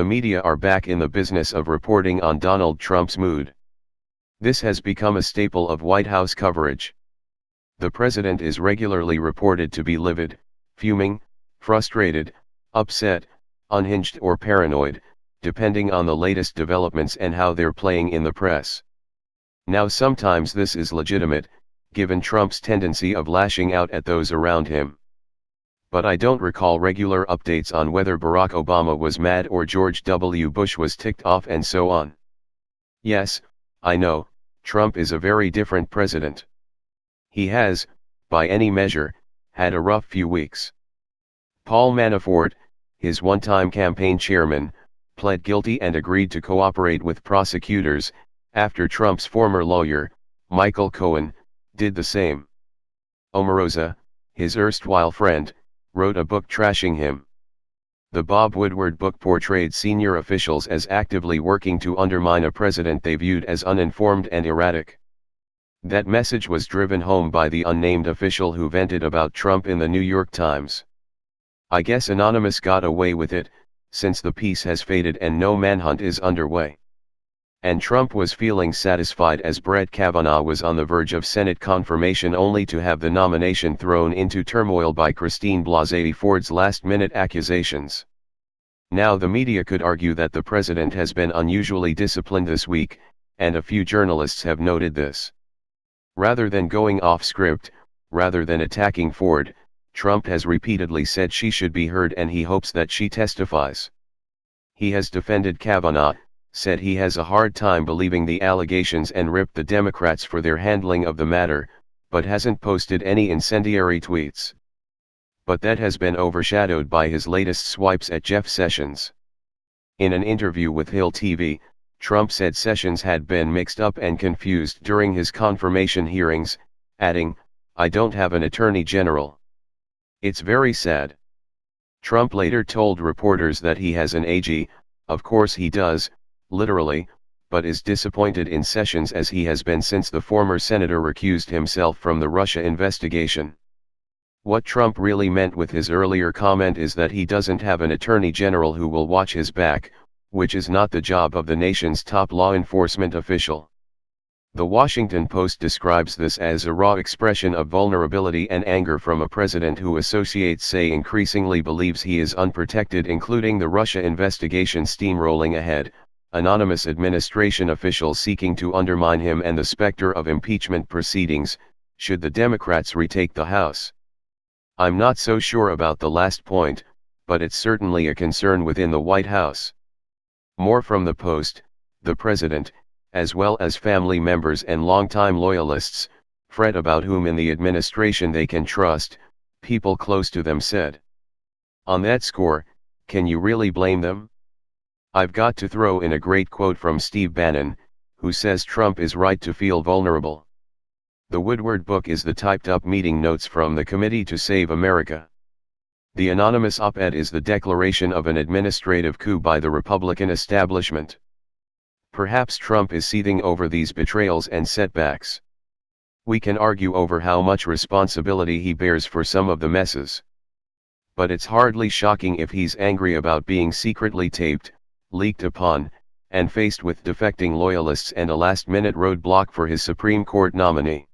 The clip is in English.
the media are back in the business of reporting on Donald Trump's mood. This has become a staple of White House coverage. The president is regularly reported to be livid, fuming, frustrated, upset, unhinged or paranoid, depending on the latest developments and how they're playing in the press. Now sometimes this is legitimate, given Trump's tendency of lashing out at those around him. But I don't recall regular updates on whether Barack Obama was mad or George W. Bush was ticked off and so on. Yes, I know, Trump is a very different president. He has, by any measure, had a rough few weeks. Paul Manafort, his one-time campaign chairman, pled guilty and agreed to cooperate with prosecutors, after Trump's former lawyer, Michael Cohen, did the same. Omarosa, his erstwhile friend, wrote a book trashing him. The Bob Woodward book portrayed senior officials as actively working to undermine a president they viewed as uninformed and erratic. That message was driven home by the unnamed official who vented about Trump in the New York Times. I guess Anonymous got away with it, since the piece has faded and no manhunt is underway. And Trump was feeling satisfied as Brett Kavanaugh was on the verge of Senate confirmation only to have the nomination thrown into turmoil by Christine Blasey Ford's last-minute accusations. Now the media could argue that the president has been unusually disciplined this week, and a few journalists have noted this. Rather than going off script, rather than attacking Ford, Trump has repeatedly said she should be heard and he hopes that she testifies. He has defended Kavanaugh, said he has a hard time believing the allegations and ripped the Democrats for their handling of the matter, but hasn't posted any incendiary tweets. But that has been overshadowed by his latest swipes at Jeff Sessions. In an interview with Hill TV, Trump said Sessions had been mixed up and confused during his confirmation hearings, adding, "I don't have an attorney general. It's very sad." Trump later told reporters that he has an AG, of course he does, literally, but is disappointed in Sessions as he has been since the former senator recused himself from the Russia investigation. What Trump really meant with his earlier comment is that he doesn't have an attorney general who will watch his back, which is not the job of the nation's top law enforcement official. The Washington Post describes this as a raw expression of vulnerability and anger from a president who associates say increasingly believes he is unprotected, including the Russia investigation steamrolling ahead, anonymous administration officials seeking to undermine him and the specter of impeachment proceedings, should the Democrats retake the House. I'm not so sure about the last point, but it's certainly a concern within the White House. More from the Post, the president, as well as family members and longtime loyalists, fret about whom in the administration they can trust, people close to them said. On that score, can you really blame them? I've got to throw in a great quote from Steve Bannon, who says Trump is right to feel vulnerable. The Woodward book is the typed-up meeting notes from the Committee to Save America. The anonymous op-ed is the declaration of an administrative coup by the Republican establishment. Perhaps Trump is seething over these betrayals and setbacks. We can argue over how much responsibility he bears for some of the messes. But it's hardly shocking if he's angry about being secretly taped, leaked upon, and faced with defecting loyalists and a last-minute roadblock for his Supreme Court nominee.